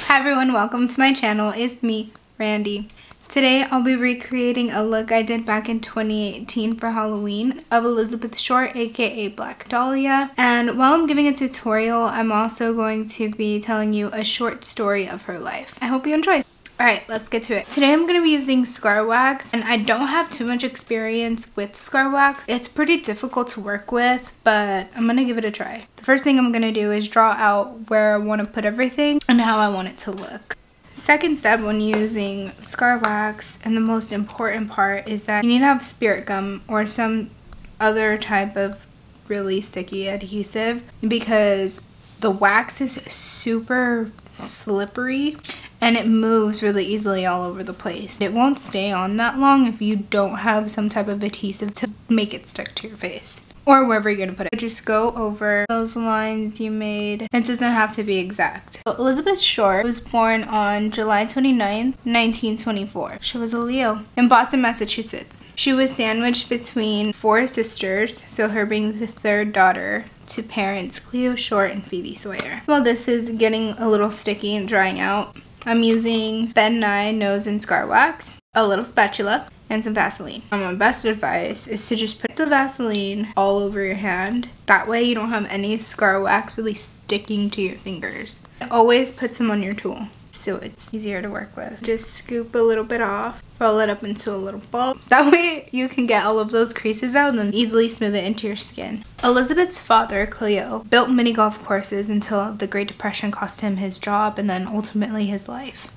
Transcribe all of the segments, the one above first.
Hi everyone, welcome to my channel. It's me, Randy. Today I'll be recreating a look I did back in 2018 for Halloween of Elizabeth Short, aka Black Dahlia. And while I'm giving a tutorial, I'm also going to be telling you a short story of her life. I hope you enjoy. Alright, let's get to it. Today I'm going to be using scar wax, and I don't have too much experience with scar wax. It's pretty difficult to work with, but I'm going to give it a try. The first thing I'm going to do is draw out where I want to put everything and how I want it to look. Second step when using scar wax, and the most important part, is that you need to have spirit gum or some other type of really sticky adhesive, because the wax is super slippery and it moves really easily all over the place. It won't stay on that long if you don't have some type of adhesive to make it stick to your face or wherever you're gonna put it. Just go over those lines you made. It doesn't have to be exact. So Elizabeth Short was born on July 29th, 1924. She was a Leo in Boston, Massachusetts. She was sandwiched between four sisters, so her being the third daughter, to parents Cleo Short and Phoebe Sawyer. While this is getting a little sticky and drying out, I'm using Ben Nye nose and scar wax, a little spatula, and some Vaseline. My best advice is to just put the Vaseline all over your hand. That way you don't have any scar wax really sticking to your fingers. Always put some on your tool so it's easier to work with. Just scoop a little bit off, roll it up into a little ball. That way you can get all of those creases out and then easily smooth it into your skin. Elizabeth's father, Cleo, built mini golf courses until the Great Depression cost him his job and then ultimately his life.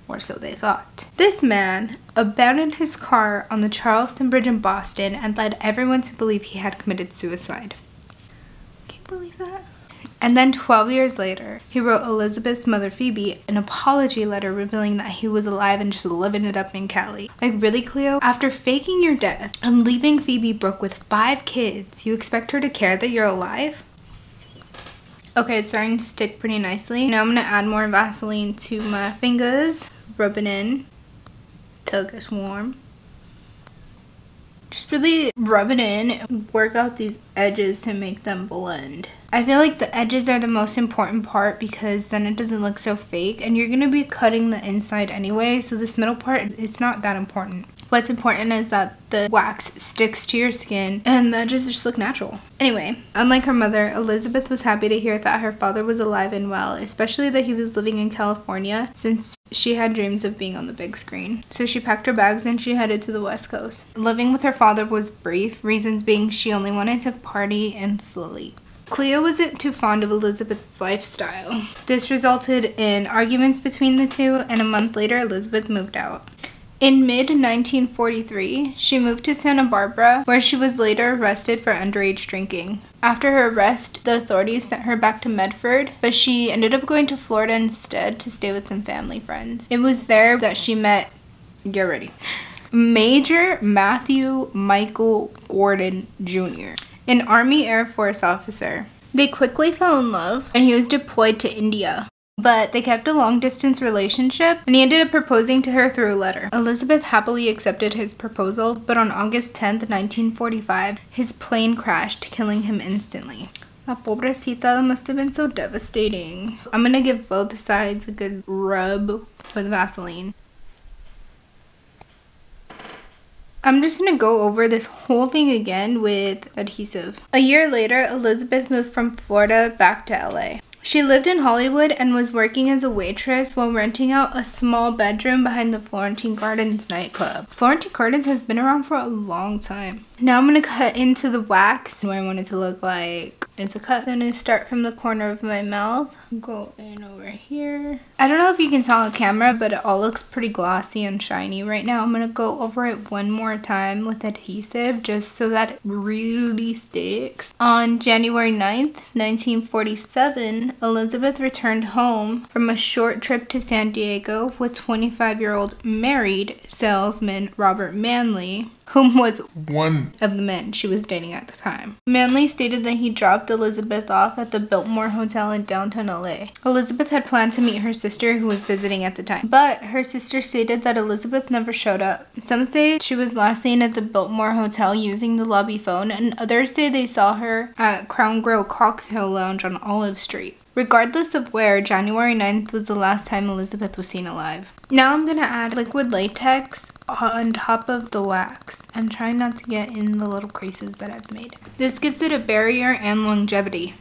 Or so they thought. This man abandoned his car on the Charleston Bridge in Boston and led everyone to believe he had committed suicide. Can you believe that? And then 12 years later, he wrote Elizabeth's mother Phoebe an apology letter revealing that he was alive and just living it up in Cali. Like, really, Cleo? After faking your death and leaving Phoebe broke with 5 kids, you expect her to care that you're alive? Okay, it's starting to stick pretty nicely. Now I'm going to add more Vaseline to my fingers. Rub it in till it gets warm. Just really rub it in and work out these edges to make them blend. I feel like the edges are the most important part because then it doesn't look so fake, and you're going to be cutting the inside anyway, so this middle part, it's not that important. What's important is that the wax sticks to your skin and the edges just look natural. Anyway, unlike her mother, Elizabeth was happy to hear that her father was alive and well, especially that he was living in California, since she had dreams of being on the big screen. So she packed her bags and she headed to the West Coast. Living with her father was brief, reasons being she only wanted to party and sleep. Cleo wasn't too fond of Elizabeth's lifestyle. This resulted in arguments between the two, and a month later Elizabeth moved out. In mid-1943, she moved to Santa Barbara, where she was later arrested for underage drinking. After her arrest, the authorities sent her back to Medford, but she ended up going to Florida instead to stay with some family friends. It was there that she met, get ready, Major Matthew Michael Gordon Jr., an Army Air Force officer. They quickly fell in love, and he was deployed to India. But they kept a long-distance relationship, and he ended up proposing to her through a letter. Elizabeth happily accepted his proposal, but on August 10th, 1945, his plane crashed, killing him instantly. La pobrecita, that must have been so devastating. I'm gonna give both sides a good rub with Vaseline. I'm just gonna go over this whole thing again with adhesive. A year later, Elizabeth moved from Florida back to LA. She lived in Hollywood and was working as a waitress while renting out a small bedroom behind the Florentine Gardens nightclub. Florentine Gardens has been around for a long time. Now I'm going to cut into the wax where I want it to look like it's a cut. I'm going to start from the corner of my mouth, go in over here. I don't know if you can tell on camera, but it all looks pretty glossy and shiny right now. I'm going to go over it one more time with adhesive just so that it really sticks. On January 9th, 1947, Elizabeth returned home from a short trip to San Diego with 25-year-old married salesman Robert Manley, whom was one of the men she was dating at the time. Manley stated that he dropped Elizabeth off at the Biltmore Hotel in downtown LA. Elizabeth had planned to meet her sister who was visiting at the time, but her sister stated that Elizabeth never showed up. Some say she was last seen at the Biltmore Hotel using the lobby phone, and others say they saw her at Crown Grill Cocktail Lounge on Olive Street. Regardless of where, January 9th was the last time Elizabeth was seen alive. Now I'm gonna add liquid latex on top of the wax. I'm trying not to get in the little creases that I've made. This gives it a barrier and longevity.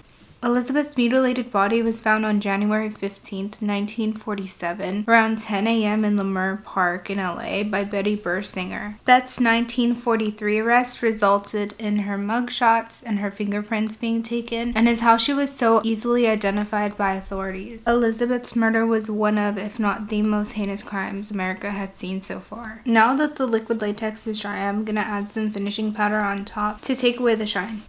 Elizabeth's mutilated body was found on January 15th, 1947, around 10 a.m. in Leimert Park in LA by Betty Bersinger. Beth's 1943 arrest resulted in her mugshots and her fingerprints being taken, and is how she was so easily identified by authorities. Elizabeth's murder was one of, if not the most heinous crimes America had seen so far. Now that the liquid latex is dry, I'm gonna add some finishing powder on top to take away the shine.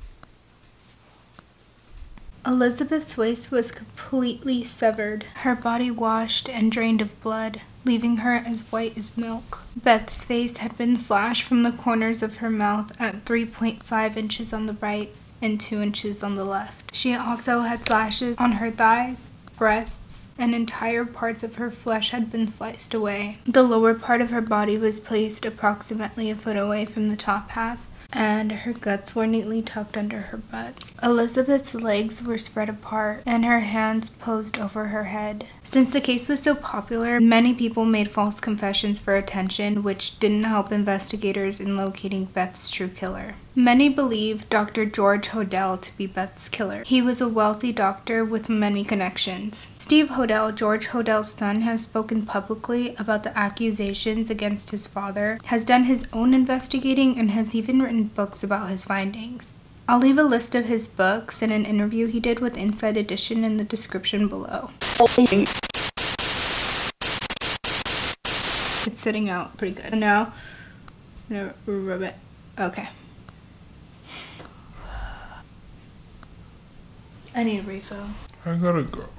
Elizabeth's waist was completely severed, her body washed and drained of blood, leaving her as white as milk. Beth's face had been slashed from the corners of her mouth at 3.5 inches on the right and 2 inches on the left. She also had slashes on her thighs, breasts, and entire parts of her flesh had been sliced away. The lower part of her body was placed approximately a foot away from the top half, and her guts were neatly tucked under her butt. Elizabeth's legs were spread apart and her hands posed over her head. Since the case was so popular, many people made false confessions for attention, which didn't help investigators in locating Beth's true killer. Many believe Dr. George Hodel to be Beth's killer. He was a wealthy doctor with many connections. Steve Hodel, George Hodel's son, has spoken publicly about the accusations against his father, has done his own investigating, and has even written books about his findings. I'll leave a list of his books and an interview he did with Inside Edition in the description below. It's sitting out pretty good. And now, I'm gonna rub it. Okay. I need a refill. I gotta go.